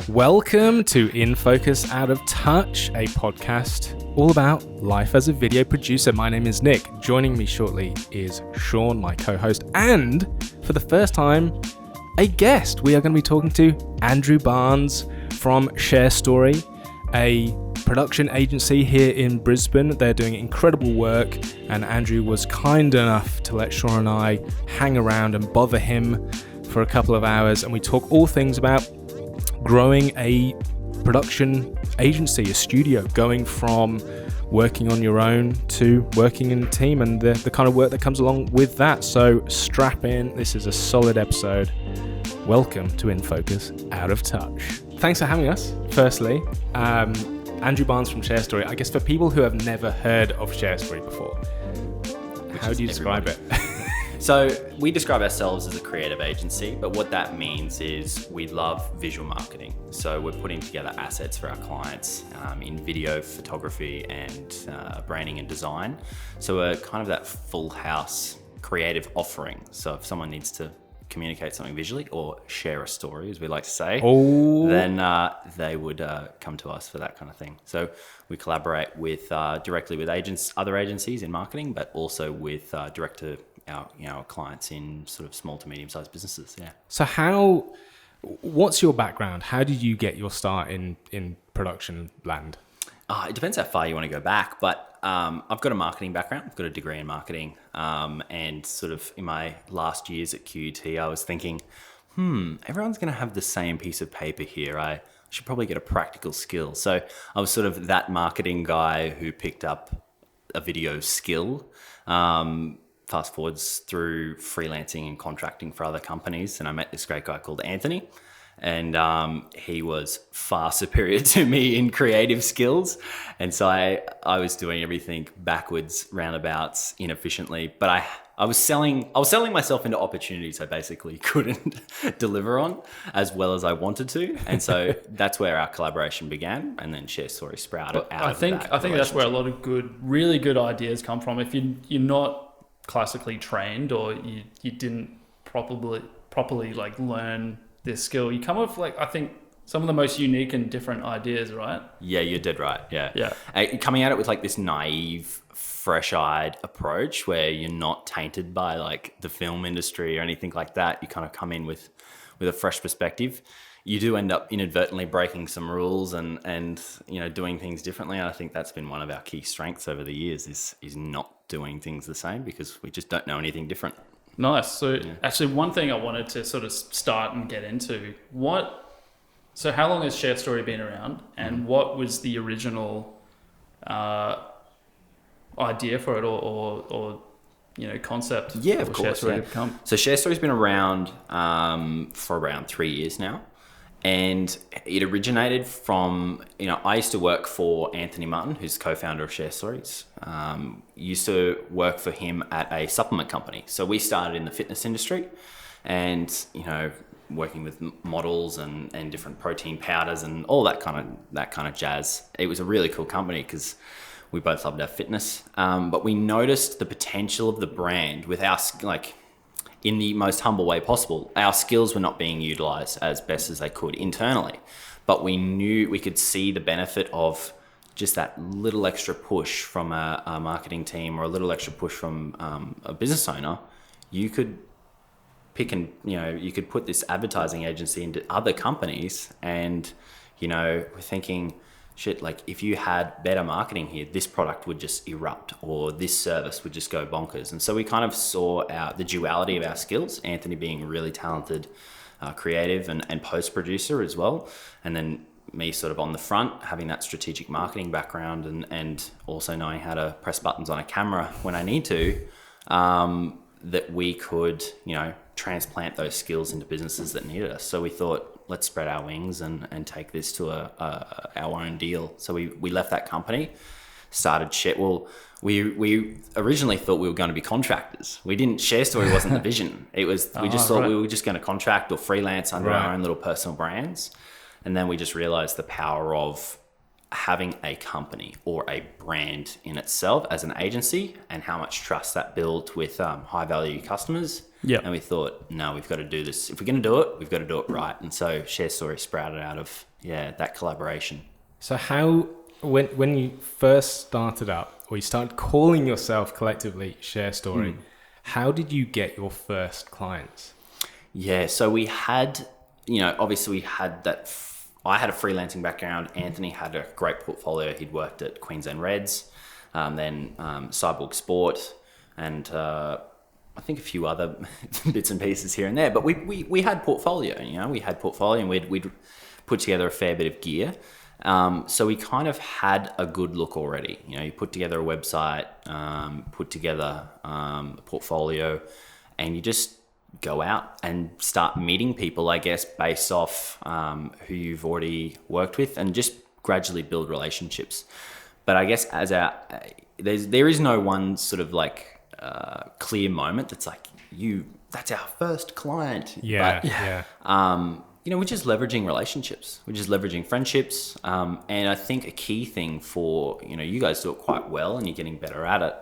Welcome to In Focus Out of Touch, a podcast all about life as a video producer. My name is Nick. Joining me shortly is Sean, my co-host, and for the first time, a guest. We are going to be talking to Andrew Barnes from ShareStory, a production agency here in Brisbane. They're doing incredible work, and Andrew was kind enough to let Sean and I hang around and bother him for a couple of hours, and we talk all things about growing a production agency, a studio, going from working on your own to working in a team and the kind of work that comes along with that. So strap in. This is a solid episode. Welcome to In Focus Out of Touch. Thanks for having us, firstly. Andrew Barnes from ShareStory. I guess for people who have never heard of ShareStory before, how do you describe it? So we describe ourselves as a creative agency, but what that means is we love visual marketing. So we're putting together assets for our clients in video, photography, and branding and design. So we're kind of that full house creative offering. So if someone needs to communicate something visually or share a story, as we like to say, then they would come to us for that kind of thing. So we collaborate with directly with other agencies in marketing, but also with direct to our clients in sort of small to medium sized businesses. Yeah. So what's your background? How did you get your start in production land? It depends how far you want to go back, but I've got a marketing background. I've got a degree in marketing, and sort of in my last years at QUT, I was thinking, everyone's going to have the same piece of paper here. I should probably get a practical skill. So I was sort of that marketing guy who picked up a video skill. Fast forwards through freelancing and contracting for other companies, and I met this great guy called Anthony, and he was far superior to me in creative skills, and so I was doing everything backwards, roundabouts, inefficiently, but I was selling myself into opportunities I basically couldn't deliver on as well as I wanted to, and so that's where our collaboration began, and then ShareStory sprouted out of that. I think that's where a lot of really good ideas come from. If you're not classically trained, or you didn't properly like learn this skill, you come up with I think some of the most unique and different ideas, right? Yeah, you're dead right. Yeah. Coming at it with this naive, fresh-eyed approach where you're not tainted by the film industry or anything like that. You kind of come in with a fresh perspective. You do end up inadvertently breaking some rules and doing things differently. And I think that's been one of our key strengths over the years is not doing things the same, because we just don't know anything different. Nice. So actually one thing I wanted to sort of start and get into, so how long has ShareStory been around, and what was the original idea for it or concept? Yeah, of course. ShareStory to become? So ShareStory's been around for around 3 years now. And it originated from, I used to work for Anthony Martin, who's co-founder of ShareStories. Used to work for him at a supplement company. So we started in the fitness industry and, working with models and different protein powders and all that kind of jazz. It was a really cool company because we both loved our fitness. But we noticed the potential of the brand with our, in the most humble way possible. Our skills were not being utilized as best as they could internally, but we knew we could see the benefit of just that little extra push from a marketing team or a little extra push from a business owner. You could pick and, you could put this advertising agency into other companies, and, we're thinking, shit, if you had better marketing here, this product would just erupt, or this service would just go bonkers. And so we kind of saw the duality of our skills, Anthony being a really talented creative and post producer as well, and then me sort of on the front, having that strategic marketing background and also knowing how to press buttons on a camera when I need to, that we could, transplant those skills into businesses that needed us. So we thought, let's spread our wings and take this to our own deal. So we left that company, started we originally thought we were going to be contractors. We didn't, ShareStory wasn't the vision. It was, we just thought we were just going to contract or freelance under our own little personal brands. And then we just realized the power of having a company or a brand in itself as an agency, and how much trust that built with high value customers. Yeah. And we thought, no, we've got to do this. If we're going to do it, we've got to do it right. And so ShareStory sprouted out of that collaboration. So how, when you first started up, or you started calling yourself collectively ShareStory, how did you get your first clients? Yeah, so we had, obviously we had that. I had a freelancing background. Anthony had a great portfolio. He'd worked at Queensland Reds, then Cyborg Sport, and I think a few other bits and pieces here and there. But we had portfolio. We had portfolio, and we'd put together a fair bit of gear. So we kind of had a good look already. You put together a website, put together a portfolio, and you just go out and start meeting people, I guess, based off who you've already worked with, and just gradually build relationships. But I guess there is no one sort of like clear moment that's like, that's our first client. Yeah, but, yeah. we're just leveraging relationships. We're just leveraging friendships. And I think a key thing for, you guys do it quite well, and you're getting better at it.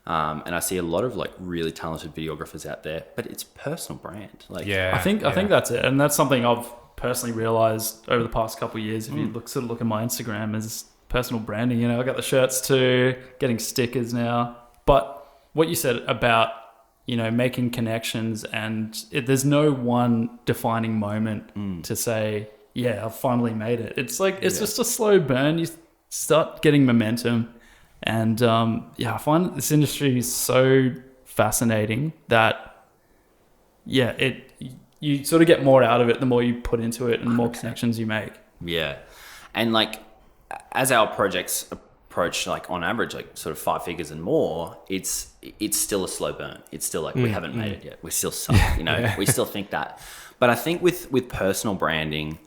And I see a lot of like really talented videographers out there, but it's personal brand. Like, yeah, I think that's it, and that's something I've personally realized over the past couple of years. If you look at my Instagram, as personal branding. I got the shirts too, getting stickers now. But what you said about making connections, and there's no one defining moment to say, yeah, I've finally made it. It's like it's just a slow burn. You start getting momentum. And I find that this industry is so fascinating that, you sort of get more out of it the more you put into it and the more connections you make. Yeah. And like, as our projects approach, like on average, like sort of 5 figures and more, it's still a slow burn. It's still like, we haven't made it yet. We still suck, we still think that. But I think with personal branding,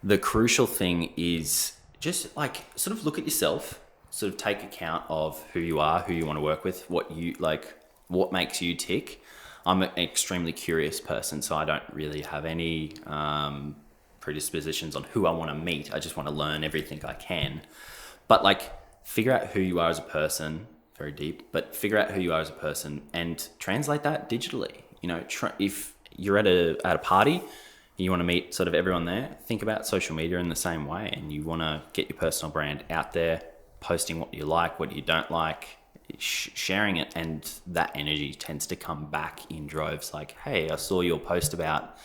the crucial thing is just like sort of look at yourself, sort of take account of who you are, who you want to work with, what makes you tick. I'm an extremely curious person, so I don't really have any predispositions on who I want to meet. I just want to learn everything I can. But like, figure out who you are as a person, very deep, but figure out who you are as a person and translate that digitally. If you're at a party and you want to meet sort of everyone there, think about social media in the same way, and you want to get your personal brand out there, posting what you like, what you don't like, sharing it, and that energy tends to come back in droves. Like, hey, I saw your post about,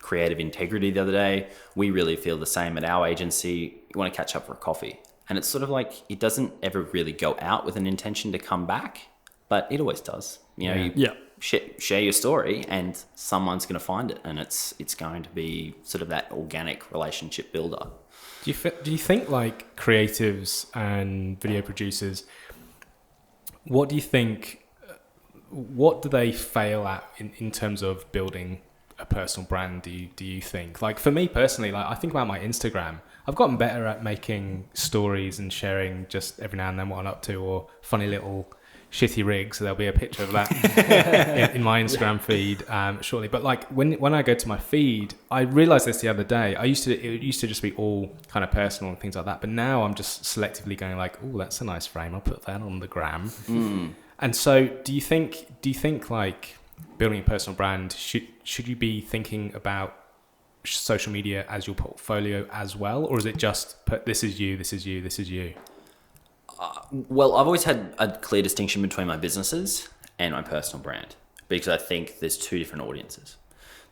creative integrity the other day. We really feel the same at our agency. You want to catch up for a coffee. And it's sort of like, it doesn't ever really go out with an intention to come back, but it always does. You share your story and someone's going to find it, and it's going to be sort of that organic relationship builder. Do you think like creatives and video producers, what do they fail at in terms of building a personal brand? Do you think? Like, for me personally, like I think about my Instagram, I've gotten better at making stories and sharing just every now and then what I'm up to, or funny little shitty rigs. So there'll be a picture of that in my Instagram feed shortly. But like when I go to my feed, I realized this the other day. It used to just be all kind of personal and things like that. But now I'm just selectively going like, oh, that's a nice frame. I'll put that on the gram. And so do you think like building a personal brand, should you be thinking about social media as your portfolio as well, or is it just put this is you, this is you, this is you? Well, I've always had a clear distinction between my businesses and my personal brand, because I think there's two different audiences.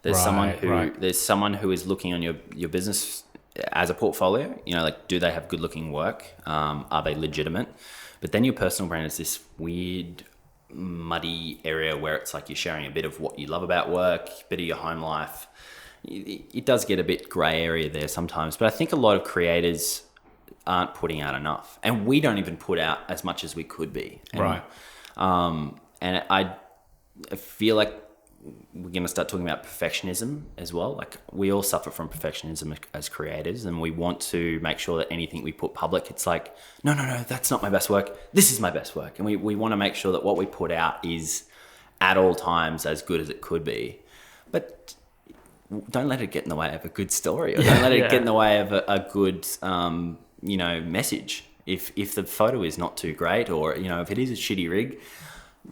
There's someone who is looking on your business as a portfolio. Like, do they have good looking work? Are they legitimate? But then your personal brand is this weird, muddy area where it's like you're sharing a bit of what you love about work, a bit of your home life. It does get a bit grey area there sometimes, but I think a lot of creators aren't putting out enough, and we don't even put out as much as we could be. And, and I feel like we're going to start talking about perfectionism as well. Like, we all suffer from perfectionism as creators, and we want to make sure that anything we put public, it's like, no, that's not my best work. This is my best work. And we want to make sure that what we put out is at all times as good as it could be. But don't let it get in the way of a good story, or don't let it get in the way of a good, message. If the photo is not too great, or, if it is a shitty rig,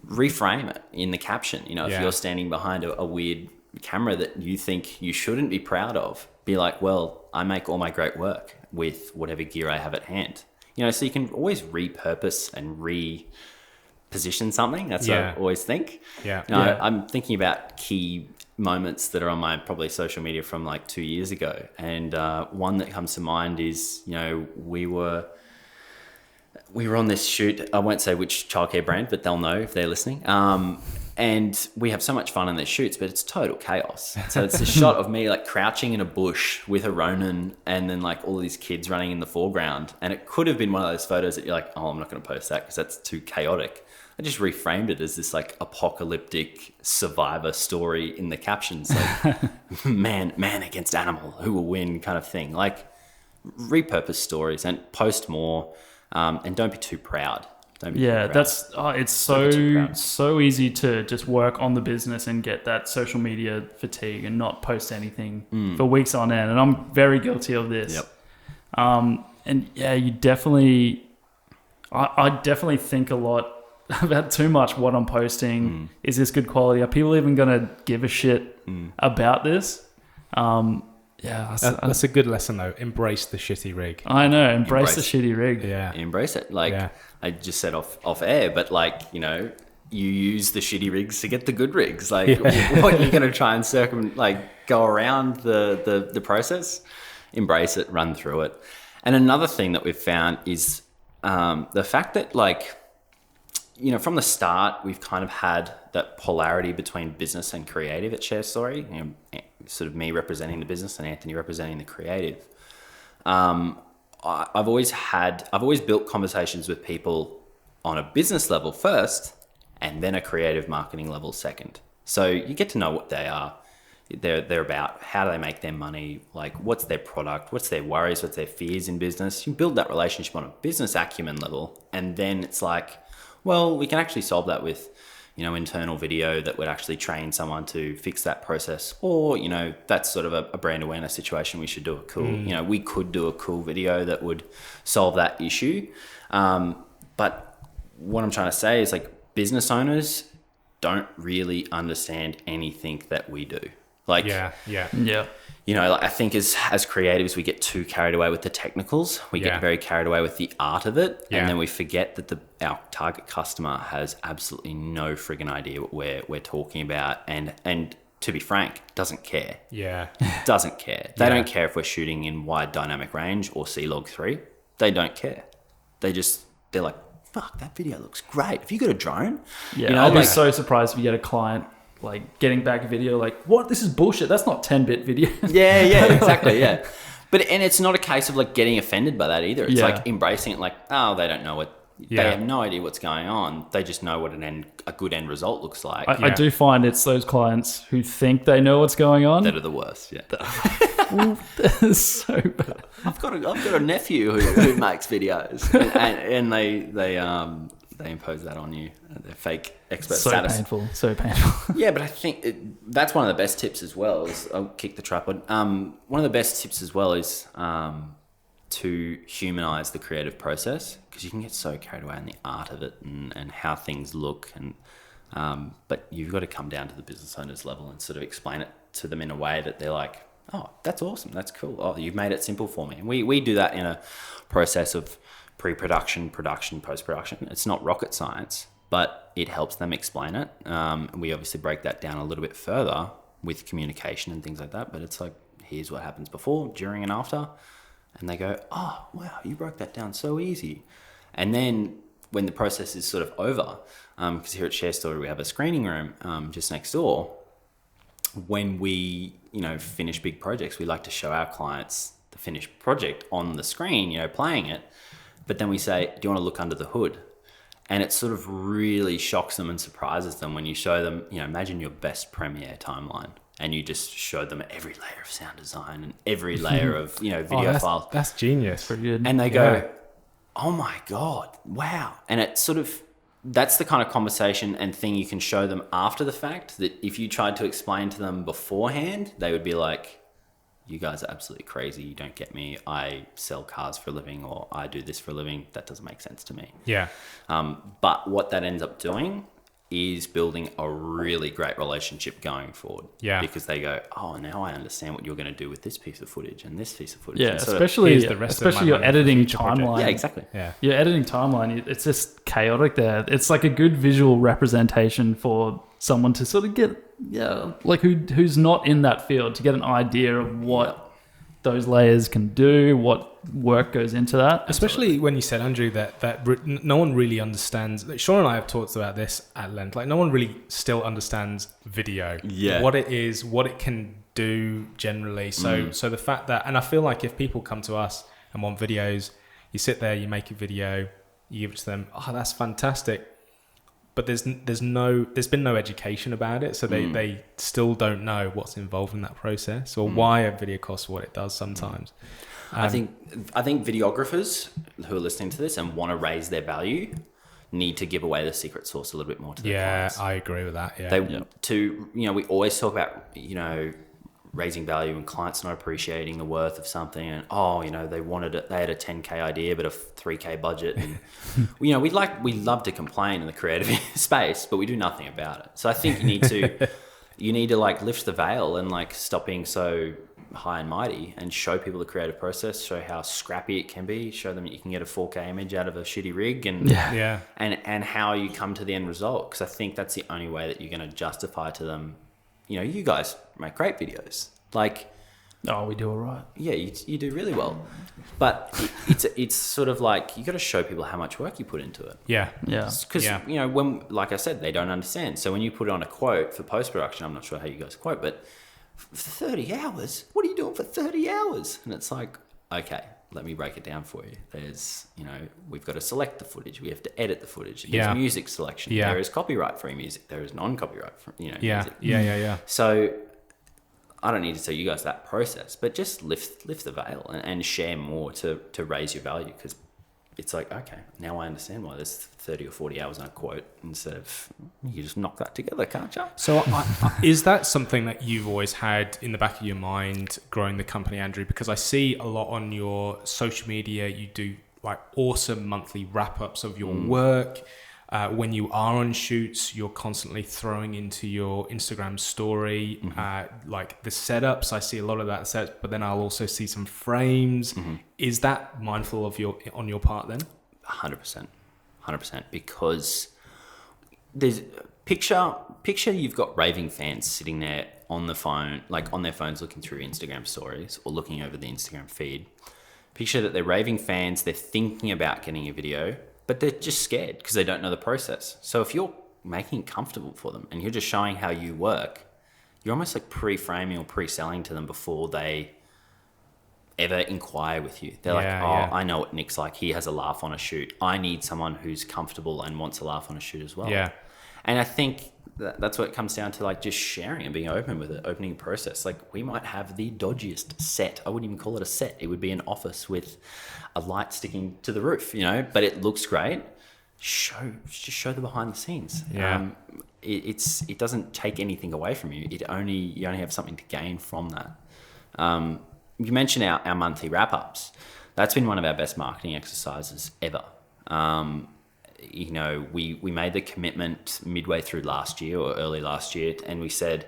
reframe it in the caption. If you're standing behind a weird camera that you think you shouldn't be proud of, be like, well, I make all my great work with whatever gear I have at hand. So you can always repurpose and reposition something. That's what I always think. I'm thinking about key moments that are on my probably social media from like 2 years ago. And one that comes to mind is, we were on this shoot. I won't say which childcare brand, but they'll know if they're listening. And we have so much fun in these shoots, but it's total chaos. So it's a shot of me like crouching in a bush with a Ronin, and then like all these kids running in the foreground. And it could have been one of those photos that you're like, oh, I'm not going to post that because that's too chaotic. I just reframed it as this like apocalyptic survivor story in the captions, like man against animal, who will win kind of thing. Like repurpose stories and post more, and don't be too proud. That's it's so easy to just work on the business and get that social media fatigue and not post anything for weeks on end. And I'm very guilty of this. And you definitely, I definitely think a lot about too much what I'm posting. Is this good quality? Are people even going to give a shit about this? That's a good lesson though. Embrace the shitty rig. I know. Embrace the shitty rig. Yeah. Embrace it. I just said off air, but you use the shitty rigs to get the good rigs. Like what you're going to try and go around the process, embrace it, run through it. And another thing that we've found is the fact that from the start, we've kind of had that polarity between business and creative at ShareStory, sort of me representing the business and Anthony representing the creative. I've always built conversations with people on a business level first, and then a creative marketing level second. So you get to know what they are. They're about, how do they make their money? Like, what's their product? What's their worries? What's their fears in business? You build that relationship on a business acumen level. And then it's like, well, we can actually solve that with, internal video that would actually train someone to fix that process. Or, that's sort of a brand awareness situation. We should do a cool, we could do a cool video that would solve that issue. But what I'm trying to say is business owners don't really understand anything that we do. I think as creatives, we get too carried away with the technicals. We get very carried away with the art of it. And then we forget that our target customer has absolutely no friggin' idea what we're talking about. And to be frank, doesn't care. Doesn't care. They don't care if we're shooting in wide dynamic range or C-Log 3. They don't care. They're like, fuck, that video looks great. Have you got a drone? I'll be so surprised if you get a client getting back a video what, this is bullshit, that's not 10-bit video. Exactly. But it's not a case of getting offended by that either. It's embracing it, they don't know what they have no idea what's going on. They just know what a good end result looks like. I do find it's those clients who think they know what's going on that are the worst. That's so bad. I've got a nephew who makes videos, and they impose that on you. They're fake expert status. So painful. Yeah, but I think that's one of the best tips as well. I'll kick the tripod. One of the best tips as well is to humanize the creative process, because you can get so carried away in the art of it and how things look. But you've got to come down to the business owner's level and sort of explain it to them in a way that they're like, oh, that's awesome. That's cool. Oh, you've made it simple for me. And we do that in a process of pre-production, production, post-production. It's not rocket science, but it helps them explain it. We obviously break that down a little bit further with communication and things like that. But it's here's what happens before, during, and after. And they go, oh, wow, you broke that down so easy. And then when the process is sort of over, because here at ShareStory, we have a screening room just next door. When we, finish big projects, we like to show our clients the finished project on the screen, playing it. But then we say, do you want to look under the hood? And it sort of really shocks them and surprises them when you show them, imagine your best Premiere timeline, and you just show them every layer of sound design and every layer of, video files. That's genius. Pretty good. And they go, oh my God, wow. And it sort of that's the kind of conversation and thing you can show them after the fact, that if you tried to explain to them beforehand, they would be like, you guys are absolutely crazy. You don't get me. I sell cars for a living, or I do this for a living. That doesn't make sense to me. Yeah. But what that ends up doing is building a really great relationship going forward. Yeah. Because they go, oh, now I understand what you're going to do with this piece of footage and this piece of footage. Yeah, And sort of- especially your money editing for future projects. timeline. yeah, exactly. Yeah. Your editing timeline, it's just chaotic there. It's like a good visual representation for someone to sort of get, like who's not in that field, to get an idea of what those layers can do, what work goes into that. Especially when you said, Andrew, that no one really understands. Like, Sean and I have talked about this at length. Like, no one really still understands video. Yeah. What it is, what it can do generally. So the fact that, and I feel like if people come to us and want videos, you sit there, you make a video, you give it to them. Oh, that's fantastic. But there's been no education about it, so they still don't know what's involved in that process, or why a video costs what it does sometimes. I think videographers who are listening to this and want to raise their value need to give away the secret sauce a little bit more to their clients. I agree with that. Yeah. We always talk about, raising value and clients not appreciating the worth of something, and they had a 10K idea but a 3K budget, and we love to complain in the creative space, but we do nothing about it. So I think you need to like lift the veil and like stop being so high and mighty, and show people the creative process, show how scrappy it can be, show them that you can get a 4K image out of a shitty rig, and and how you come to the end result, because I think that's the only way that you're going to justify to them, you guys make great videos. Like, oh, we do all right. Yeah, you do really well. But it's sort of like, you got to show people how much work you put into it. Yeah. Yeah. Because, when, like I said, they don't understand. So when you put on a quote for post-production, I'm not sure how you guys quote, but for 30 hours, what are you doing for 30 hours? And it's like, okay, let me break it down for you. There's, we've got to select the footage. We have to edit the footage. There's music selection. Yeah. There is copyright-free music. There is non-copyright, music. Yeah. So I don't need to tell you guys that process, but just lift the veil and share more to raise your value, because it's like, okay, now I understand why there's 30 or 40 hours on a quote, instead of, you just knock that together, can't you? So is that something that you've always had in the back of your mind growing the company, Andrew? Because I see a lot on your social media, you do like awesome monthly wrap-ups of your work. When you are on shoots, you're constantly throwing into your Instagram story, like the setups. I see a lot of that set, but then I'll also see some frames. Is that mindful of on your part then? 100%, because there's picture you've got raving fans sitting there on the phone, like on their phones, looking through Instagram stories or looking over the Instagram feed. Picture that they're raving fans, they're thinking about getting a video, but they're just scared because they don't know the process. So if you're making it comfortable for them and you're just showing how you work, you're almost like pre-framing or pre-selling to them before they ever inquire with you. They're I know what Nick's like. He has a laugh on a shoot. I need someone who's comfortable and wants a laugh on a shoot as well. Yeah. And I think that's what it comes down to, like just sharing and being open with it, opening a process. Like, we might have the dodgiest set. I wouldn't even call it a set. It would be an office with a light sticking to the roof, but it looks great. Just show the behind the scenes. Yeah. It doesn't take anything away from you. You only have something to gain from that. You mentioned our monthly wrap-ups. That's been one of our best marketing exercises ever. We made the commitment midway through last year or early last year, and we said,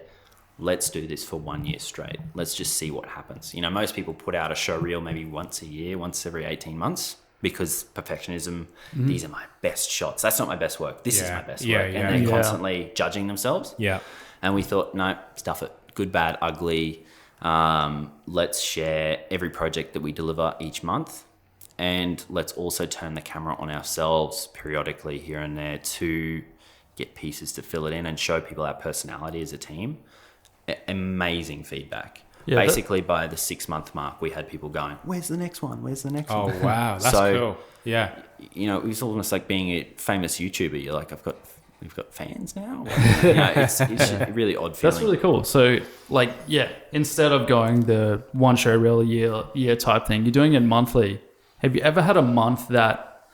let's do this for 1 year straight. Let's just see what happens. Most people put out a show reel maybe once a year, once every 18 months, because perfectionism, these are my best shots. That's not my best work. This is my best work. And they're constantly judging themselves. Yeah. And we thought, no, stuff it. Good, bad, ugly. Let's share every project that we deliver each month. And let's also turn the camera on ourselves periodically here and there to get pieces to fill it in and show people our personality as a team. Amazing feedback. Yeah, basically, by the 6-month mark, we had people going, "Where's the next one? Where's the next one?" Oh, wow. That's cool. Yeah. It was almost like being a famous YouTuber. You're like, we've got fans now. It's a really odd feeling. That's really cool. So, instead of going the one show reel a year type thing, you're doing it monthly. Have you ever had a month that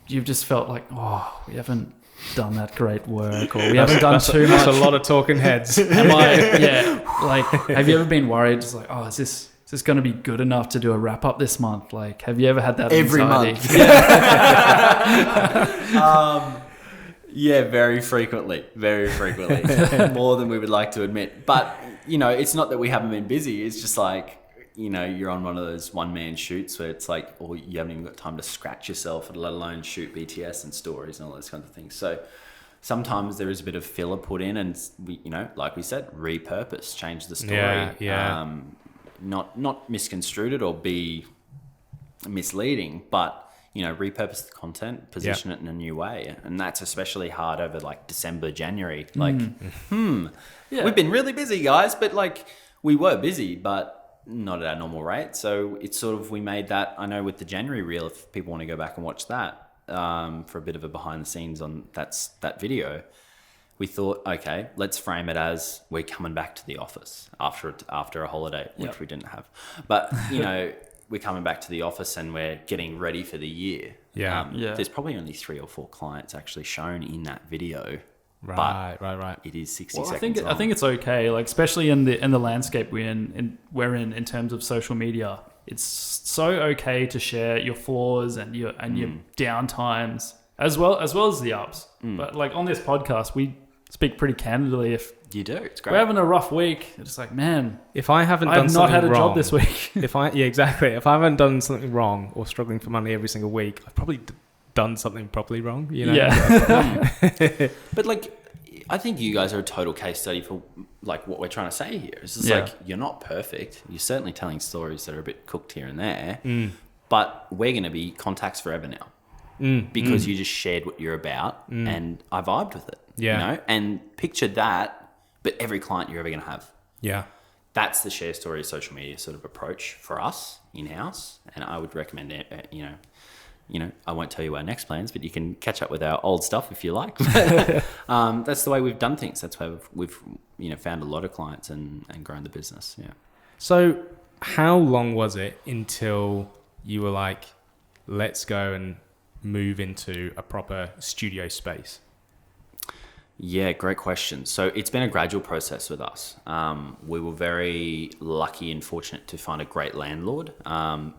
you've just felt like, oh, we haven't done that great work, or we haven't done too much. That's a lot of talking heads. Have you ever been worried? Just like, oh, is this going to be good enough to do a wrap up this month? Like, have you ever had that every anxiety? month? Yeah, very frequently, more than we would like to admit. But it's not that we haven't been busy. It's just like, you're on one of those one-man shoots where it's like, or you haven't even got time to scratch yourself, let alone shoot BTS and stories and all those kinds of things. So sometimes there is a bit of filler put in, and we, like we said, repurpose, change the story. Yeah. Not misconstrued it or be misleading, but repurpose the content, position it in a new way. And that's especially hard over like December, January. Like, we've been really busy, guys, but like we were busy, but not at our normal rate. So it's sort of, we made that, I know with the January reel, if people want to go back and watch that for a bit of a behind the scenes on that video, we thought, okay, let's frame it as we're coming back to the office after a holiday, which we didn't have. But, we're coming back to the office and we're getting ready for the year. There's probably only 3 or 4 clients actually shown in that video. Right. It is 60 Well, seconds long. I think it's okay, like especially in the landscape we're in terms of social media. It's so okay to share your flaws and your down times as well as the ups. But like on this podcast, we speak pretty candidly. If you do, it's great. we're having a rough week, it's like, man, if I haven't I done have something not had a wrong, job this week. If I haven't done something wrong or struggling for money every single week, I've probably done something properly wrong. Yeah. But like, I think you guys are a total case study for like what we're trying to say here. It's just like, you're not perfect. You're certainly telling stories that are a bit cooked here and there, but we're going to be contacts forever now because you just shared what you're about and I vibed with it. And pictured that, but every client you're ever going to have. Yeah. That's the ShareStory social media sort of approach for us in-house. And I would recommend it, I won't tell you our next plans, but you can catch up with our old stuff if you like. That's the way we've done things. That's why we've found a lot of clients and grown the business. Yeah. So how long was it until you were like, let's go and move into a proper studio space? Yeah, great question. So it's been a gradual process with us. We were very lucky and fortunate to find a great landlord.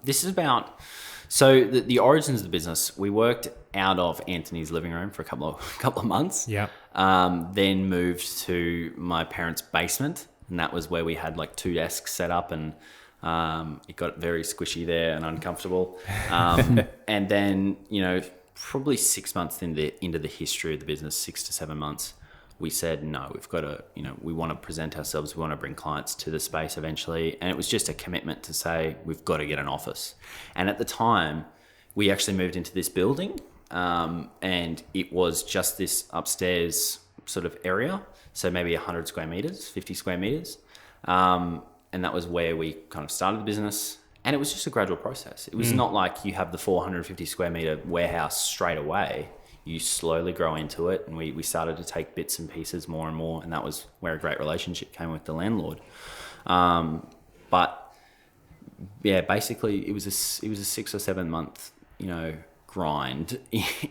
This is about... So the origins of the business, we worked out of Anthony's living room for a couple of months. Yeah. Then moved to my parents' basement, and that was where we had like 2 desks set up, and it got very squishy there and uncomfortable. And then probably 6 months into the history of the business, 6 to 7 months, we said, no, we've got to, we want to present ourselves. We want to bring clients to the space eventually. And it was just a commitment to say, we've got to get an office. And at the time, we actually moved into this building and it was just this upstairs sort of area. So maybe 100 square meters, 50 square meters. And that was where we kind of started the business. And it was just a gradual process. It was not like you have the 450 square meter warehouse straight away. You slowly grow into it. And we started to take bits and pieces more and more. And that was where a great relationship came with the landlord. But yeah, basically it was a 6 or 7 month, grind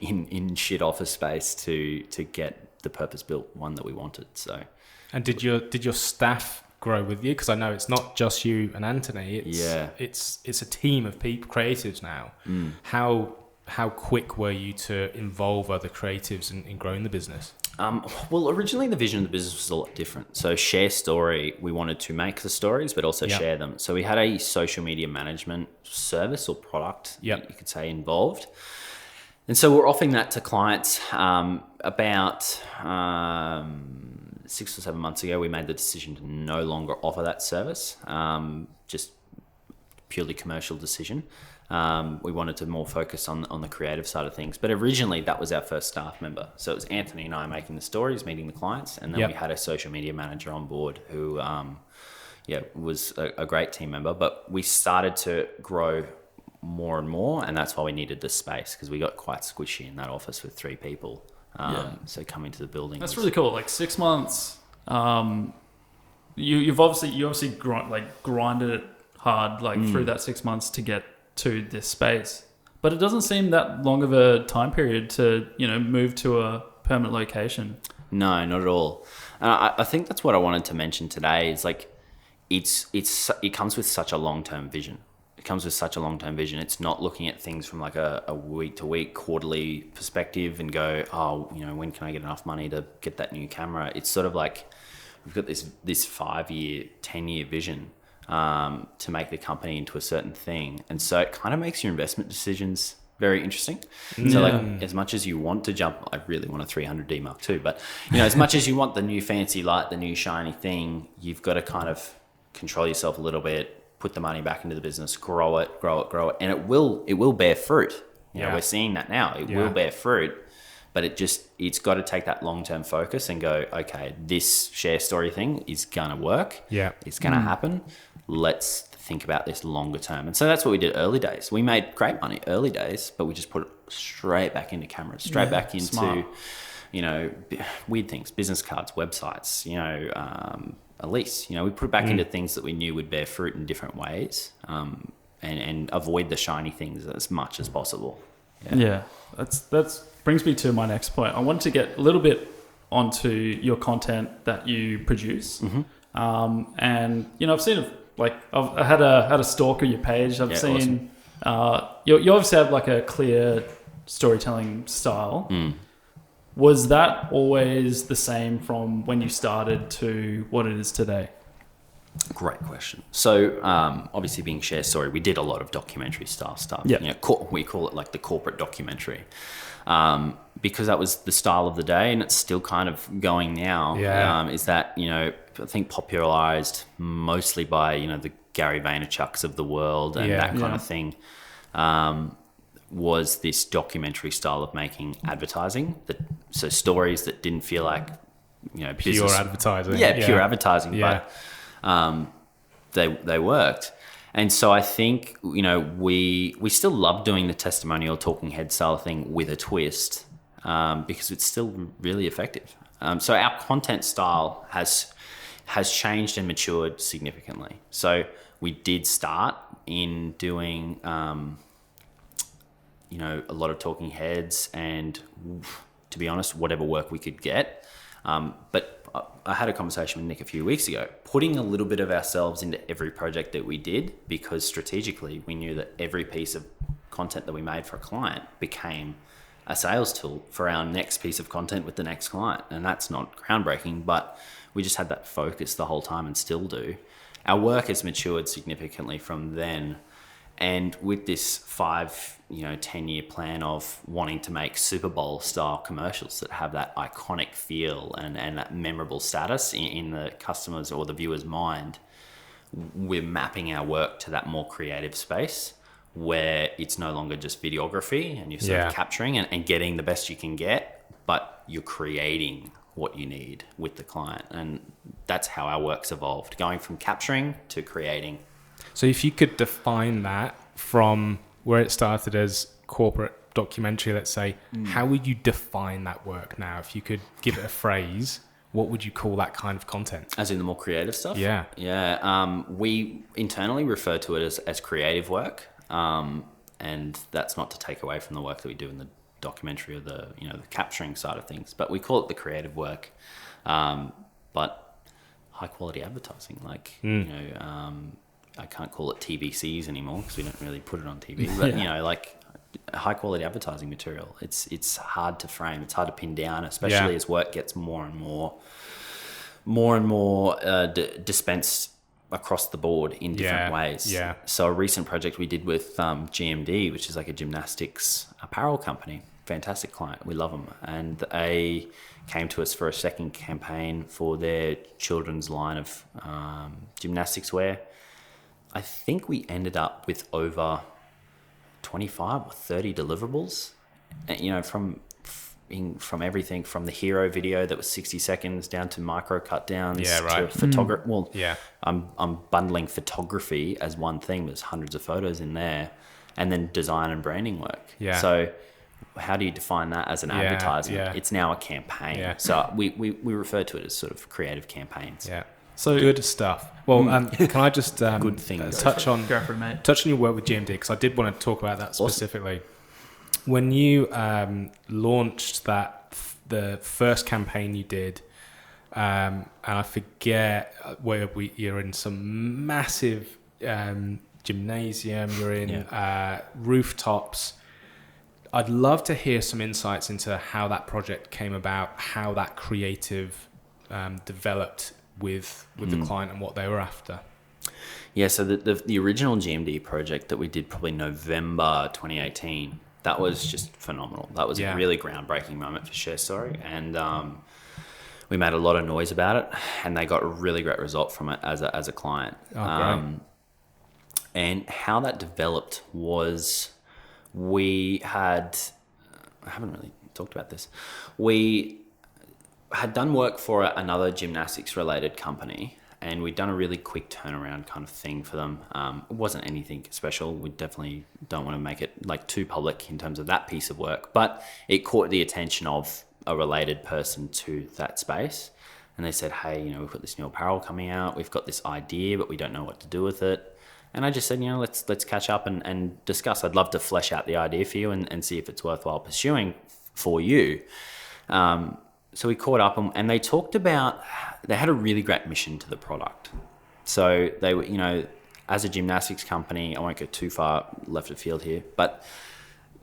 in shit office space to get the purpose built one that we wanted. So, and did your staff grow with you? Because I know it's not just you and Anthony. It's a team of people, creatives now. How quick were you to involve other creatives in growing the business? Well, originally the vision of the business was a lot different. So ShareStory, we wanted to make the stories, but also share them. So we had a social media management service or product, you could say, involved. And so we're offering that to clients. About 6 or 7 months ago, we made the decision to no longer offer that service, just purely commercial decision. We wanted to more focus on the creative side of things. But originally, that was our first staff member. So it was Anthony and I making the stories, meeting the clients, and then we had a social media manager on board who was a great team member. But we started to grow more and more, and that's why we needed the space, because we got quite squishy in that office with 3 people. So coming to the building, that's really cool. Like 6 months, you obviously grinded it hard through that 6 months to get to this space, but it doesn't seem that long of a time period to move to permanent location. No, not at all. And I think that's what I wanted to mention today is like, it comes with such a long-term vision. It's not looking at things from like a week-to-week, quarterly perspective and go, oh, when can I get enough money to get that new camera? It's sort of like we've got this 5-year, 10-year vision to make the company into a certain thing. And so it kind of makes your investment decisions very interesting. So like as much as you want to jump, I really want a 300D Mark II, but as much as you want the new fancy light, the new shiny thing, you've got to kind of control yourself a little bit, put the money back into the business, grow it, and it will bear fruit. We're seeing that now. It will bear fruit, but it's got to take that long-term focus and go, okay, this ShareStory thing is gonna work. Yeah, it's gonna happen. Let's think about this longer term. And so that's what we did early days. We made great money early days, but we just put it straight back into cameras, straight back into smart. Weird things, business cards, websites, a lease. We put it back into things that we knew would bear fruit in different ways, and avoid the shiny things as much as possible. That's brings me to my next point. I want to get a little bit onto your content that you produce. And I've seen I had a stalk of your page. I've seen awesome. You obviously have like a clear storytelling style. Was that always the same from when you started to what it is today? Great question. So obviously being ShareStory, we did a lot of documentary style stuff. We call it like the corporate documentary, because that was the style of the day, and it's still kind of going now. Is that I think popularized mostly by the Gary Vaynerchuks of the world and that kind of thing. Was this documentary style of making advertising, so stories that didn't feel like pure business, advertising. Pure advertising, but they worked. And so I think we still love doing the testimonial talking head style thing with a twist, because it's still really effective. So our content style has changed and matured significantly. So we did start in doing a lot of talking heads and, to be honest, whatever work we could get. But I had a conversation with Nick a few weeks ago, putting a little bit of ourselves into every project that we did, because strategically we knew that every piece of content that we made for a client became a sales tool for our next piece of content with the next client. And that's not groundbreaking, but we just had that focus the whole time and still do. Our work has matured significantly from then. And with this 10-year plan of wanting to make Super Bowl style commercials that have that iconic feel and that memorable status in the customer's or the viewer's mind, we're mapping our work to that more creative space where it's no longer just videography and you're sort of capturing and getting the best you can get, but you're creating what you need with the client. And that's how our work's evolved, going from capturing to creating. So if you could define that from where it started as corporate documentary, let's say, how would you define that work now? If you could give it a phrase, what would you call that kind of content? As in the more creative stuff? Yeah. We internally refer to it as creative work. And that's not to take away from the work that we do in the documentary or the capturing side of things, but we call it the creative work. But high quality advertising, I can't call it TVCs anymore because we don't really put it on TV, but high quality advertising material. It's hard to frame. It's hard to pin down, especially as work gets more and more dispensed across the board in different ways. Yeah. So a recent project we did with GMD, which is like a gymnastics apparel company, fantastic client. We love them. And they came to us for a second campaign for their children's line of gymnastics wear. I think we ended up with over 25 or 30 deliverables, from everything from the hero video that was 60 seconds down to micro cut downs to photography. I'm bundling photography as one thing. There's hundreds of photos in there, and then design and branding work. Yeah. So how do you define that as an advertisement? Yeah. It's now a campaign. Yeah. So we refer to it as sort of creative campaigns. Yeah. So good stuff. Well, can I just good things. touch on your work with GMD, because I did want to talk about that specifically. Awesome. When you launched that the first campaign you did, and I forget where you're in some massive gymnasium, you're in rooftops. I'd love to hear some insights into how that project came about, how that creative developed with the client and what they were after. Yeah, so the original GMD project that we did probably November 2018, that was just phenomenal. That was a really groundbreaking moment for ShareStory, and we made a lot of noise about it, and they got a really great result from it as a client. Great. And how that developed was I haven't really talked about this. We had done work for another gymnastics related company, and we'd done a really quick turnaround kind of thing for them. It wasn't anything special. We definitely don't want to make it like too public in terms of that piece of work, but it caught the attention of a related person to that space. And they said, hey, we've got this new apparel coming out. We've got this idea, but we don't know what to do with it. And I just said, let's catch up and discuss. I'd love to flesh out the idea for you and see if it's worthwhile pursuing for you. So we caught up and they talked about, they had a really great mission to the product. So they were, as a gymnastics company, I won't go too far left of field here, but,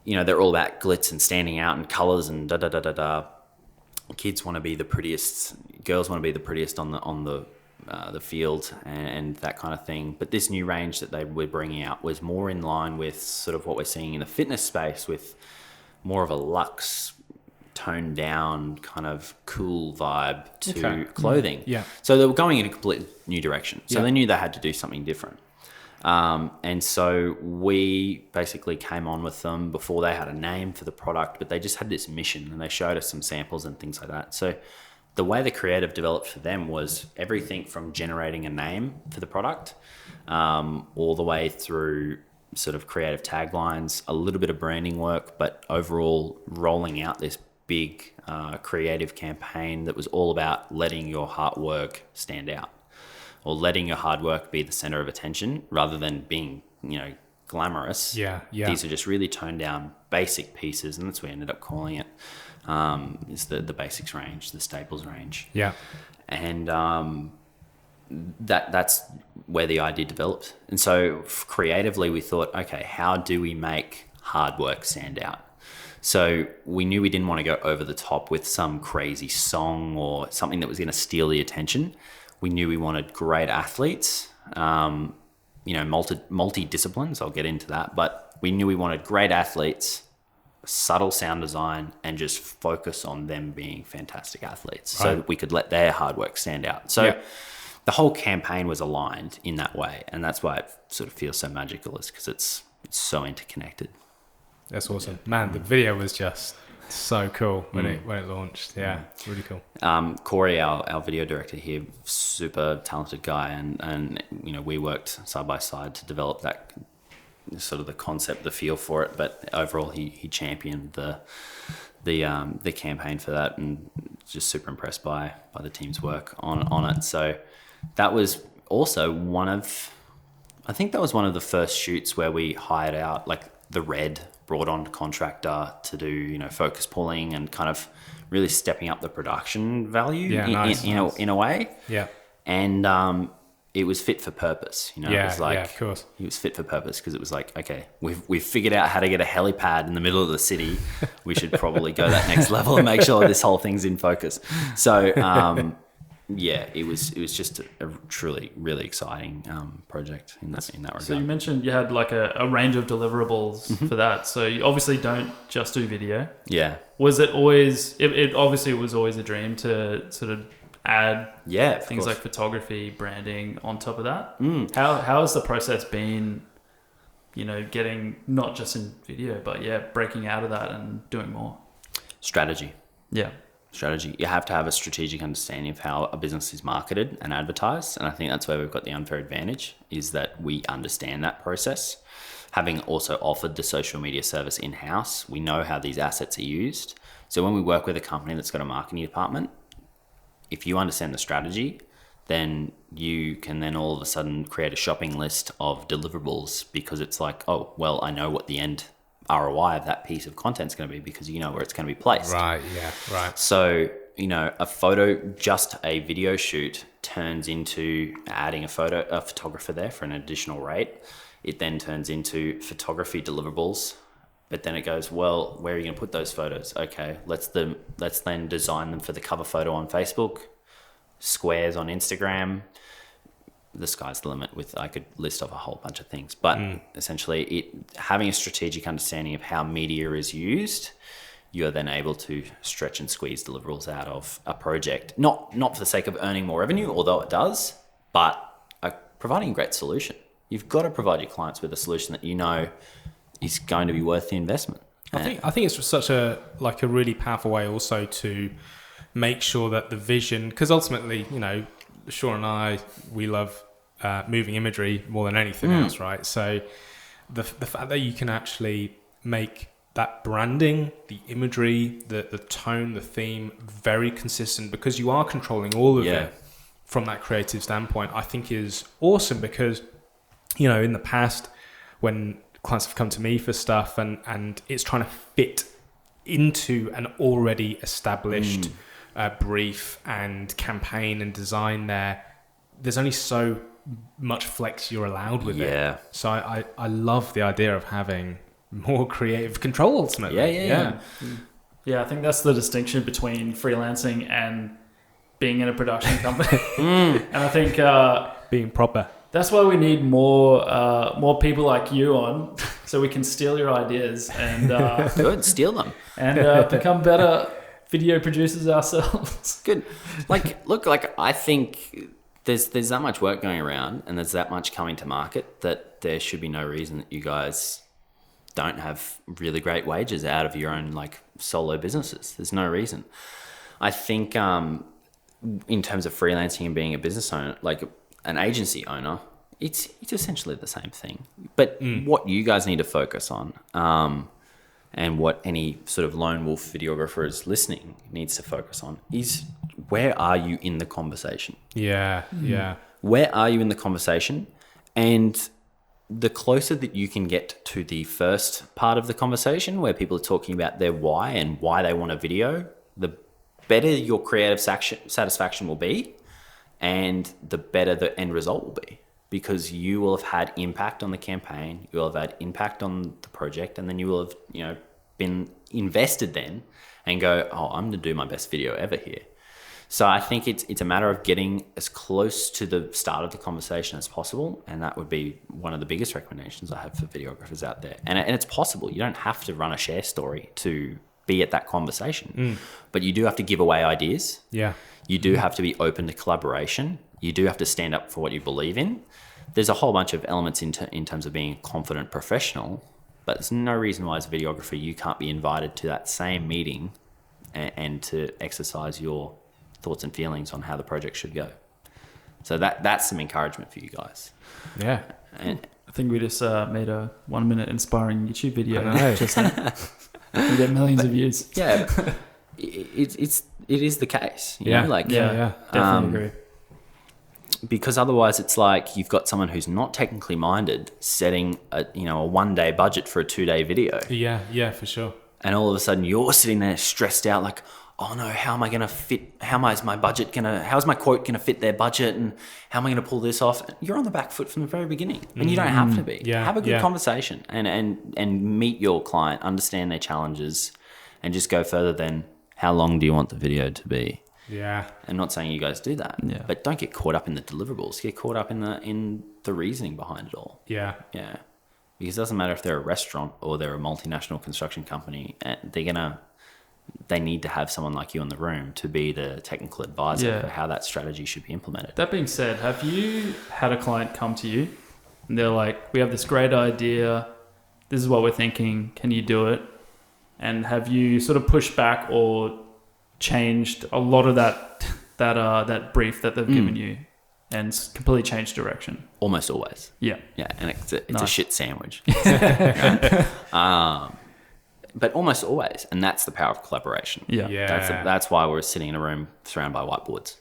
they're all about glitz and standing out and colors and da-da-da-da-da. Kids want to be the prettiest, girls want to be the prettiest on the field and that kind of thing. But this new range that they were bringing out was more in line with sort of what we're seeing in the fitness space, with more of a luxe, toned down kind of cool vibe to clothing. Yeah. So they were going in a completely new direction. So they knew they had to do something different. And so we basically came on with them before they had a name for the product, but they just had this mission and they showed us some samples and things like that. So the way the creative developed for them was everything from generating a name for the product, all the way through sort of creative taglines, a little bit of branding work, but overall rolling out this big creative campaign that was all about letting your hard work stand out, or letting your hard work be the center of attention rather than being, glamorous. Yeah. These are just really toned down basic pieces, and that's what we ended up calling it. Is the basics range, the staples range. Yeah. And that's where the idea developed. And so creatively we thought, okay, how do we make hard work stand out? So we knew we didn't want to go over the top with some crazy song or something that was going to steal the attention. We knew we wanted great athletes, multi-disciplines, I'll get into that, but we knew we wanted great athletes, subtle sound design, and just focus on them being fantastic athletes so that we could let their hard work stand out. So the whole campaign was aligned in that way, and that's why it sort of feels so magical, is because it's so interconnected. That's awesome. Man, the video was just so cool when it launched. Yeah, really cool. Corey, our video director here, super talented guy, and we worked side by side to develop that sort of the concept, the feel for it. But overall, he championed the campaign for that, and just super impressed by the team's work on it. So that was also one of the first shoots where we hired out, like the Red brought on contractor to do, focus pulling and kind of really stepping up the production value in a way. Yeah. And it was fit for purpose, it was like, of course. It was fit for purpose because it was like, okay, we've figured out how to get a helipad in the middle of the city. We should probably go that next level and make sure this whole thing's in focus. So, it was just a truly, really exciting project in that regard. So you mentioned you had like a range of deliverables for that. So you obviously don't just do video. Yeah. Was it always? It obviously was always a dream to sort of add things like photography, branding on top of that. How has the process been? Getting not just in video, but breaking out of that and doing more. Strategy. Yeah. Strategy. You have to have a strategic understanding of how a business is marketed and advertised. And I think that's where we've got the unfair advantage, is that we understand that process. Having also offered the social media service in-house, we know how these assets are used. So when we work with a company that's got a marketing department, if you understand the strategy, then you can then all of a sudden create a shopping list of deliverables, because it's like, oh, well, I know what the end ROI of that piece of content is going to be, because you know where it's going to be placed. Right. Yeah. Right. So, a photo, just a video shoot turns into adding a photographer there for an additional rate. It then turns into photography deliverables. But then it goes, well, where are you going to put those photos? Okay, let's then design them for the cover photo on Facebook, squares on Instagram. The sky's the limit. I could list off a whole bunch of things. But essentially, having a strategic understanding of how media is used, you're then able to stretch and squeeze deliverables out of a project. Not for the sake of earning more revenue, although it does, but providing a great solution. You've got to provide your clients with a solution that you know is going to be worth the investment. I think it's such a really powerful way also to make sure that the vision, because ultimately, Sean and I, we love moving imagery more than anything else, right? So the fact that you can actually make that branding, the imagery, the tone, the theme very consistent, because you are controlling all of it from that creative standpoint, I think is awesome. Because in the past, when clients have come to me for stuff and it's trying to fit into an already established brief and campaign and design, there's only so much flex you're allowed with it. So I love the idea of having more creative control ultimately. I think that's the distinction between freelancing and being in a production company. And I think being proper. That's why we need more people like you on, so we can steal your ideas and good, steal them and become better video producers ourselves. Good. I think there's that much work going around, and there's that much coming to market, that there should be no reason that you guys don't have really great wages out of your own solo businesses. There's no reason. I think in terms of freelancing and being a business owner, an agency owner, it's essentially the same thing. But what you guys need to focus on, and what any sort of lone wolf videographer is listening needs to focus on, is where are you in the conversation? Yeah. Where are you in the conversation? And the closer that you can get to the first part of the conversation, where people are talking about their why and why they want a video, the better your creative satisfaction will be, and the better the end result will be, because you will have had impact on the campaign, you will have had impact on the project, and then you will have been invested then and go, oh, I'm going to do my best video ever here. So I think it's a matter of getting as close to the start of the conversation as possible, and that would be one of the biggest recommendations I have for videographers out there. And it's possible. You don't have to run a ShareStory to be at that conversation, but you do have to give away ideas. Yeah. You do have to be open to collaboration. You do have to stand up for what you believe in. There's a whole bunch of elements in terms of being a confident professional, but there's no reason why as a videographer you can't be invited to that same meeting and to exercise your thoughts and feelings on how the project should go. So that's some encouragement for you guys. Yeah. And I think we just made a 1 minute inspiring YouTube video. I know. Just now. We get millions of views. Yeah, it is the case. You know? Definitely agree. Because otherwise it's like you've got someone who's not technically minded setting a 1 day budget for a 2 day video. Yeah, for sure. And all of a sudden you're sitting there stressed out like, oh no, how am I going to fit? How is my quote going to fit their budget? And how am I going to pull this off? You're on the back foot from the very beginning, and you don't have to be. Yeah, have a good conversation and meet your client, understand their challenges, and just go further than how long do you want the video to be? Yeah. I'm not saying you guys do that, but don't get caught up in the deliverables. Get caught up in the reasoning behind it all. Yeah. Yeah. Because it doesn't matter if they're a restaurant or they're a multinational construction company, they need to have someone like you in the room to be the technical advisor for how that strategy should be implemented. That being said, have you had a client come to you and they're like, we have this great idea, this is what we're thinking, can you do it? And have you sort of pushed back or changed a lot of that brief that they've given you and completely changed direction? Almost always. Yeah. Yeah, and it's Nice. a shit sandwich. But almost always, and that's the power of collaboration. Yeah. That's why we're sitting in a room surrounded by whiteboards.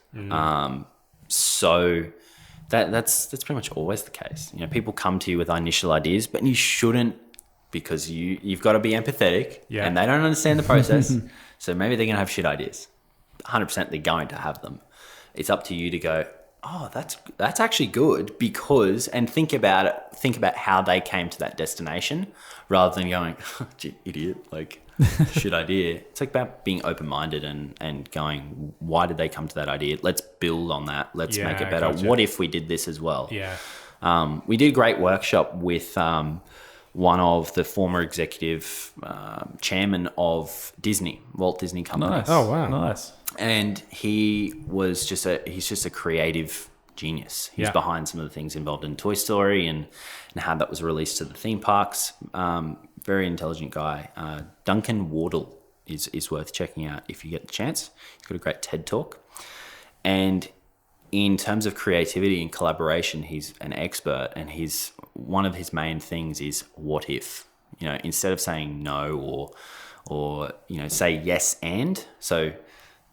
So that's pretty much always the case. People come to you with initial ideas, but you shouldn't because you've got to be empathetic, Yeah. and they don't understand the process. So maybe they're going to have shit ideas. 100% they're going to have them. It's up to you to go, oh, that's actually good because, and think about it. Think about how they came to that destination rather than going, gee, idiot, like shit idea. It's like about being open-minded and going, why did they come to that idea? Let's build on that. Let's make it better. Gotcha. What if we did this as well? Yeah. We did a great workshop with one of the former executive chairman of Disney, Walt Disney Company. Nice. Oh, wow. Nice. And he's just a creative genius. He's Yeah. behind some of the things involved in Toy Story and how that was released to the theme parks. Very intelligent guy. Duncan Wardle is worth checking out if you get the chance. He's got a great TED Talk. And in terms of creativity and collaboration, he's an expert, and one of his main things is what if. Instead of saying no or say yes and. So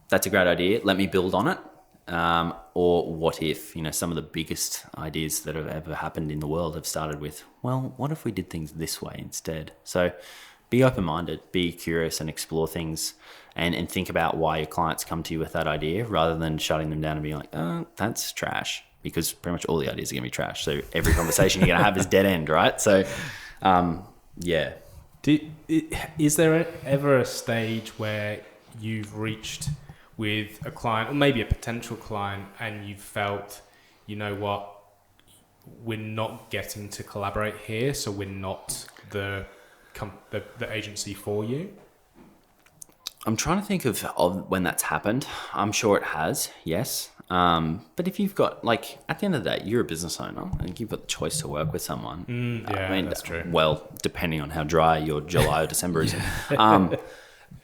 that's a great idea. Let me build on it. Or what if, some of the biggest ideas that have ever happened in the world have started with, well, what if we did things this way instead? So be open-minded, be curious and explore things and think about why your clients come to you with that idea rather than shutting them down and being like, oh, that's trash, because pretty much all the ideas are going to be trash. So every conversation you're going to have is dead end, right? So, yeah. Is there ever a stage where you've reached with a client or maybe a potential client and you've felt, you know what, we're not getting to collaborate here, so we're not the agency for you? I'm trying to think of when that's happened. I'm sure it has, yes. But if you've got, at the end of the day, you're a business owner and you've got the choice to work with someone. That's true. Well, depending on how dry your July or December is.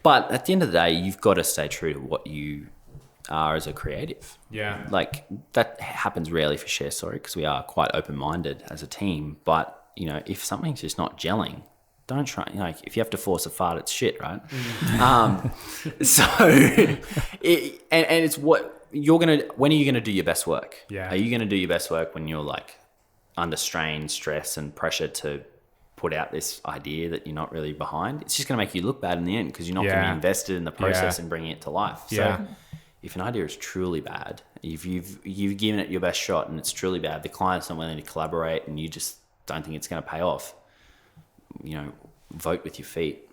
But at the end of the day, you've got to stay true to what you are as a creative. Yeah. That happens rarely for ShareStory because we are quite open-minded as a team. But, if something's just not gelling, don't try. If you have to force a fart, it's shit, right? So, it's what you're going to, when are you going to do your best work? Yeah. Are you going to do your best work when you're under strain, stress and pressure to put out this idea that you're not really behind? It's just going to make you look bad in the end because you're not going to be invested in the process and bringing it to life. So if an idea is truly bad, if you've given it your best shot and it's truly bad, the client's not willing to collaborate and you just don't think it's going to pay off, vote with your feet.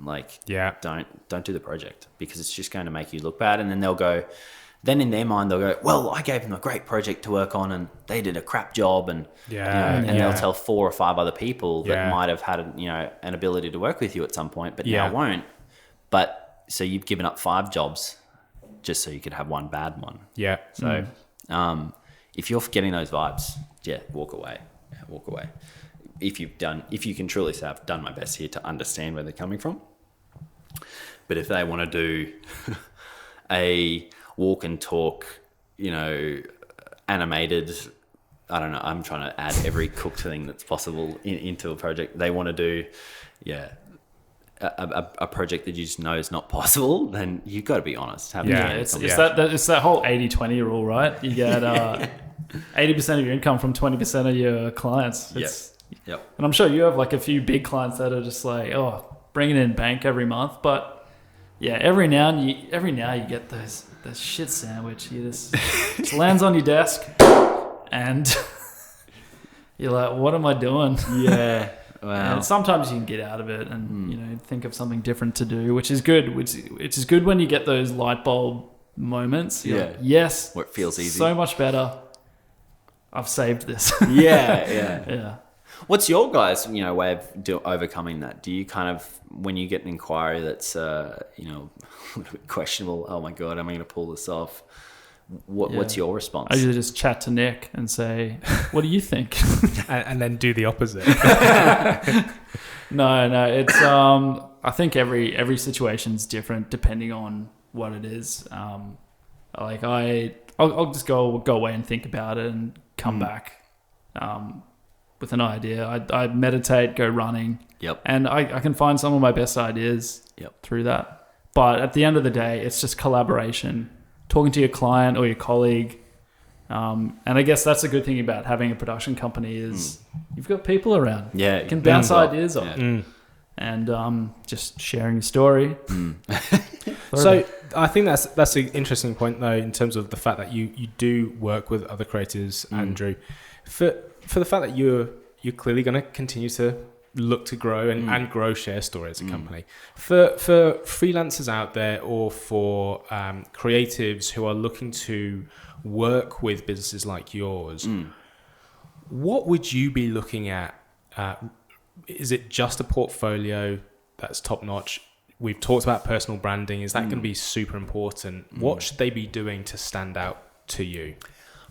Don't do the project because it's just going to make you look bad. And then then in their mind, they'll go, well, I gave them a great project to work on and they did a crap job. And, they'll tell 4 or 5 other people that might have had, an ability to work with you at some point, but now won't. But so you've given up 5 jobs just so you could have one bad one. Yeah. So, if you're getting those vibes, walk away. Walk away. If you can truly say, I've done my best here to understand where they're coming from. But if they want to do a walk and talk, animated, I don't know, I'm trying to add every cooked thing that's possible into a project. They want to do, a project that you just know is not possible, then you've got to be honest. It's that whole 80-20 rule, right? You get 80% of your income from 20% of your clients. Yep. And I'm sure you have a few big clients that are just bringing in bank every month, but every now you get those shit sandwich. You just lands on your desk, and you're like, "What am I doing?" Yeah. Wow. And sometimes you can get out of it and think of something different to do, which is good. Which is good when you get those light bulb moments. You're like, yes, where it feels easy, so much better. I've saved this. Yeah. What's your guys' way of overcoming that? Do you kind of, when you get an inquiry that's a little bit questionable, oh my god, am I going to pull this off? What's your response? I usually just chat to Nick and say, "What do you think?" and then do the opposite. No, it's I think every situation's different depending on what it is. I'll just go away and think about it and come back with an idea. I meditate, go running. Yep. And I can find some of my best ideas through that. But at the end of the day, it's just collaboration, talking to your client or your colleague. And I guess that's a good thing about having a production company is you've got people around. Yeah. You can bounce ideas off. Yeah. and just sharing your story. So I think that's an interesting point, though, in terms of the fact that you do work with other creators, Andrew. For the fact that you're clearly going to continue to look to grow and grow ShareStory as a company. For freelancers out there, or for creatives who are looking to work with businesses like yours, what would you be looking at? Is it just a portfolio that's top notch? We've talked about personal branding. Is that going to be super important? What should they be doing to stand out to you?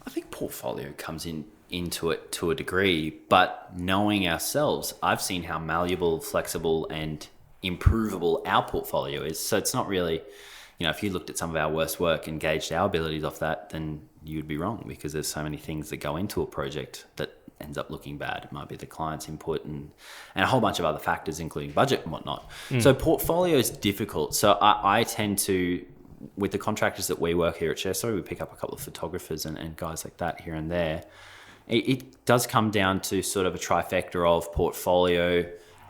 I think portfolio comes into it to a degree, but knowing ourselves, I've seen how malleable, flexible, and improvable our portfolio is. So it's not really, if you looked at some of our worst work and gauged our abilities off that, then you'd be wrong, because there's so many things that go into a project that ends up looking bad. It might be the client's input and a whole bunch of other factors, including budget and whatnot. So portfolio is difficult. So I tend to, with the contractors that we work here at ShareStory, we pick up a couple of photographers and guys like that here and there. It does come down to sort of a trifecta of portfolio,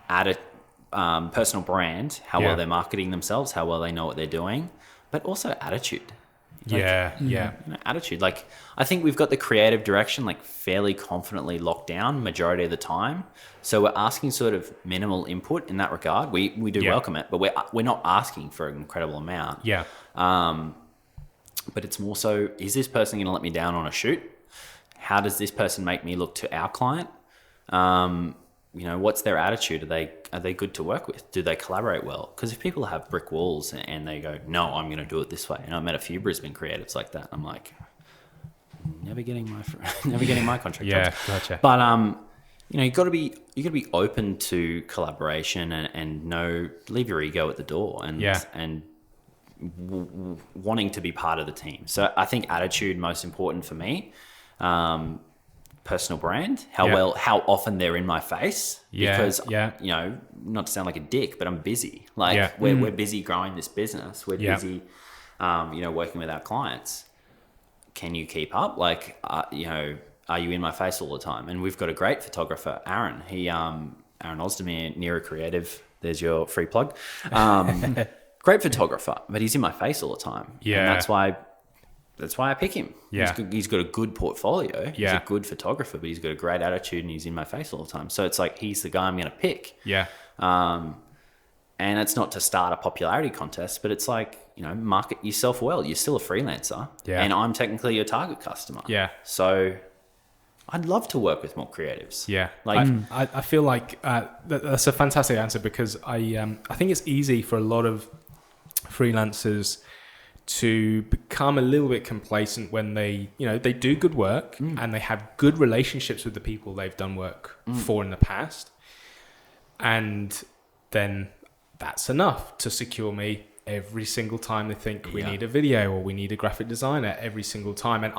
personal brand, how well they're marketing themselves, how well they know what they're doing, but also attitude. Attitude. Like, I think we've got the creative direction fairly confidently locked down majority of the time. So we're asking sort of minimal input in that regard. We do welcome it, but we're not asking for an incredible amount. Yeah. But it's more so, is this person going to let me down on a shoot? How does this person make me look to our client? What's their attitude? Are they good to work with? Do they collaborate well? Because if people have brick walls and they go, no, I'm going to do it this way. And I met a few Brisbane creatives like that. I'm like, never getting my contract. Yeah, jobs. gotcha. But you got to be open to collaboration and leave your ego at the door and wanting to be part of the team. So I think attitude most important for me. Personal brand, how often they're in my face, because not to sound like a dick, but I'm busy. We're busy growing this business. We're busy, working with our clients. Can you keep up? Are you in my face all the time? And we've got a great photographer, Aaron. Aaron Ozdemir, Nero Creative. There's your free plug. Great photographer, but he's in my face all the time. Yeah, and that's why I pick him. Yeah. He's got a good portfolio. He's a good photographer, but he's got a great attitude and he's in my face all the time. So it's like, he's the guy I'm going to pick. Yeah. And it's not to start a popularity contest, but it's like, market yourself well. You're still a freelancer. Yeah. And I'm technically your target customer. Yeah. So I'd love to work with more creatives. Yeah. I feel like that's a fantastic answer, because I think it's easy for a lot of freelancers to become a little bit complacent when they do good work and they have good relationships with the people they've done work for in the past. And then that's enough to secure me every single time they think we need a video or we need a graphic designer every single time. And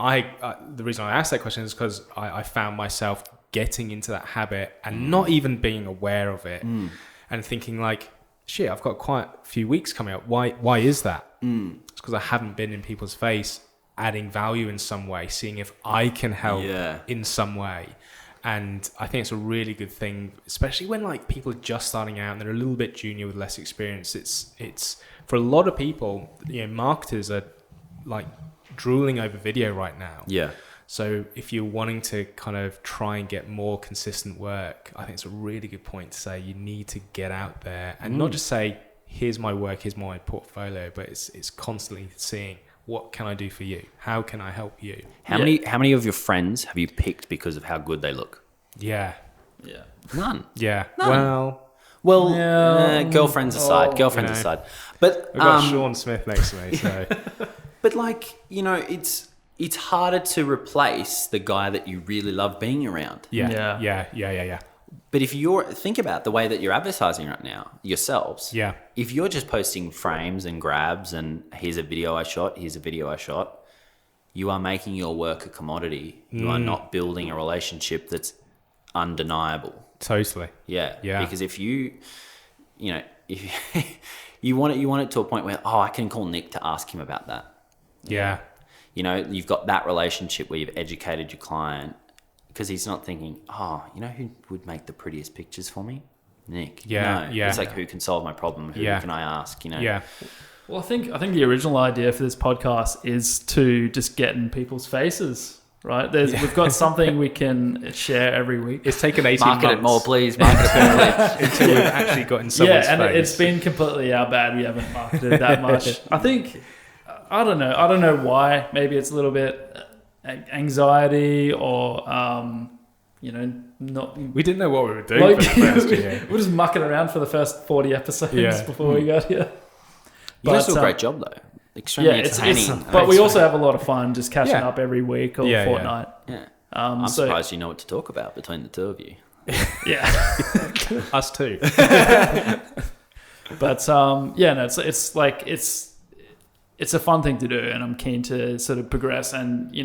the reason I asked that question is because I found myself getting into that habit and not even being aware of it and thinking like, shit, I've got quite a few weeks coming up. Why is that? It's because I haven't been in people's face, adding value in some way, seeing if I can help in some way. And I think it's a really good thing, especially when people are just starting out and they're a little bit junior with less experience. It's for a lot of people, marketers are drooling over video right now. Yeah. So if you're wanting to kind of try and get more consistent work, I think it's a really good point to say you need to get out there and not just say, here's my work, here's my portfolio, but it's constantly seeing, what can I do for you? How can I help you? How many of your friends have you picked because of how good they look? Yeah. Yeah. None. Yeah. None. Girlfriends aside. But I've got Sean Smith next to me, so. But it's harder to replace the guy that you really love being around. Yeah. But if think about the way that you're advertising right now, yourselves. Yeah. If you're just posting frames and grabs and here's a video I shot, you are making your work a commodity. You are not building a relationship that's undeniable. Totally. Yeah. Because if you want it to a point where, I can call Nick to ask him about that. Yeah. You've got that relationship where you've educated your client, because he's not thinking, who would make the prettiest pictures for me? Nick. Yeah, No. yeah. It's like, who can solve my problem? Who can I ask? You know. Yeah. Well, I think the original idea for this podcast is to just get in people's faces, right? We've got something we can share every week. It's taken 18 Market months. it more, please. Market it more, please. Until we've actually got in someone's and face. it's been completely our bad. We haven't marketed that much. I think, I don't know why. Maybe it's a little bit anxiety or, not. We didn't know what we were doing for the first year. We're just mucking around for the first 40 episodes before we got here. You guys do a great job, though. Extremely entertaining. But we also have a lot of fun just catching up every week or fortnight. Yeah. I'm surprised you know what to talk about between the two of you. Yeah. Us too. But it's a fun thing to do, and I'm keen to sort of progress and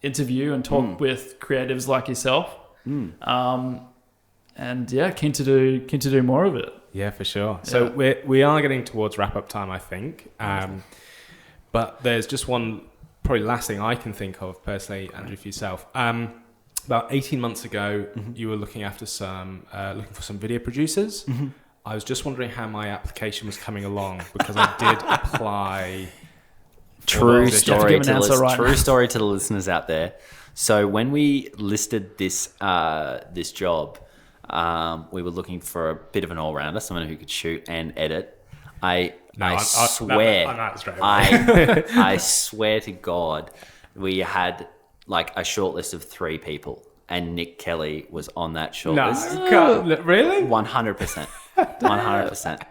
interview and talk with creatives like yourself. And keen to do more of it. Yeah, for sure. So we are getting towards wrap up time, I think. But there's just one probably last thing I can think of personally, Andrew, for yourself. About 18 months ago, you were looking for some video producers. I was just wondering how my application was coming along, because I did apply. True story to the listeners out there. So when we listed this job, we were looking for a bit of an all-rounder, someone who could shoot and edit. I swear to God, we had like a short list of 3 people, and Nick Kelly was on that short list. Really? 100%. 100%.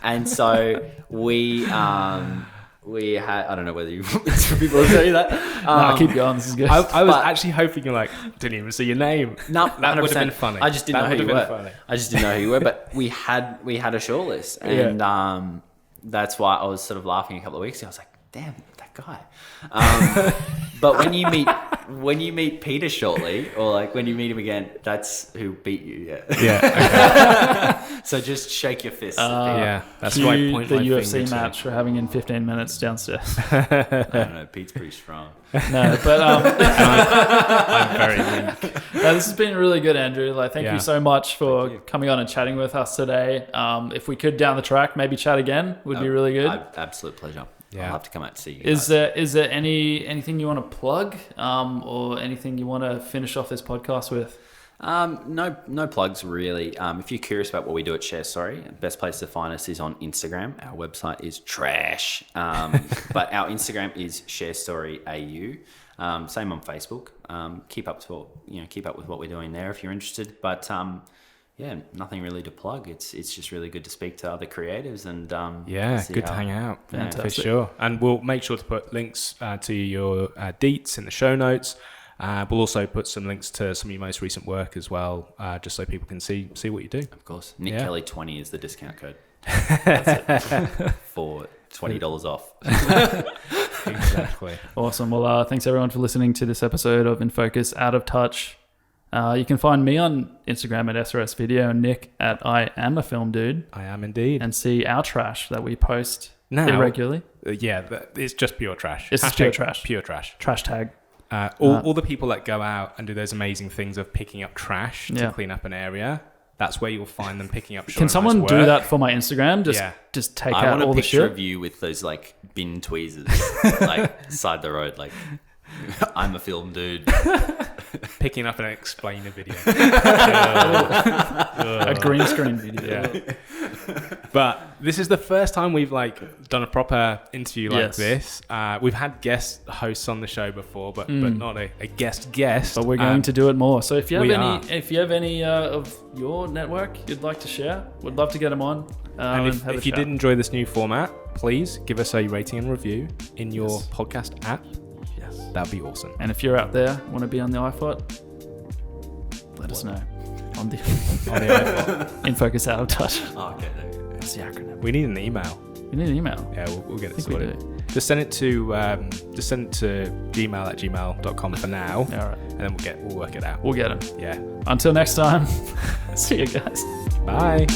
And so we had, I don't know whether you want people to tell you that. Keep going. This is good. I was actually hoping you're like, didn't even see your name. No, that 100%. would have been funny. I just didn't know who you were. I just didn't know who you were. But we had a shortlist, and that's why I was sort of laughing a couple of weeks ago. I was like, damn, that guy. But when you meet Peter shortly, or like when you meet him again, that's who beat you. Yeah. Okay. So just shake your fist. That's why I point the my UFC finger match we're having in 15 minutes downstairs. I don't know. Pete's pretty strong. No, but I'm very weak. This has been really good, Andrew. Thank you so much for coming on and chatting with us today. If we could down the track, maybe chat again would be really good. Absolute pleasure. Yeah. I'll have to come out and see you. Is there anything you want to plug, or anything you want to finish off this podcast with? No plugs really. If you're curious about what we do at ShareStory, the best place to find us is on Instagram. Our website is trash, but our Instagram is ShareStoryAU. Same on Facebook. Keep up with what we're doing there if you're interested. But nothing really to plug. It's just really good to speak to other creatives and good to hang out. Fantastic. For sure. And we'll make sure to put links to your Deets in the show notes. We'll also put some links to some of your most recent work as well, just so people can see what you do. Of course. Nick Kelly 20 is the discount code. For $20 off. Exactly. Awesome. Well, thanks everyone for listening to this episode of In Focus Out of Touch. You can find me on Instagram at SRS Video and Nick at I Am a Film Dude. I am indeed. And see our trash that we post irregularly. It's just pure trash. It's pure trash. Pure trash. Trash tag. All the people that go out and do those amazing things of picking up trash to clean up an area, that's where you'll find them picking up. Can someone do that for my Instagram? Just take out all the shit. I want a picture of you with those like bin tweezers, like side the road, like I'm a film dude. Picking up an explainer video. A green screen video. Yeah. But this is the first time we've done a proper interview like this. We've had guest hosts on the show before, but not a guest. But we're going to do it more. So if you have any of your network you'd like to share, we'd love to get them on. And if you did enjoy this new format, please give us a rating and review in your podcast app. Yes, that'd be awesome. And if you're out there, want to be on the IFOT, let us know. On the IFOT. In Focus Out of Touch. Oh, okay. That's the acronym. We need an email. We need an email. Yeah, we'll get it sorted. Just send it to gmail@gmail.com for now. All right. And then we'll work it out. We'll get them. Yeah. Until next time. See you guys. Bye.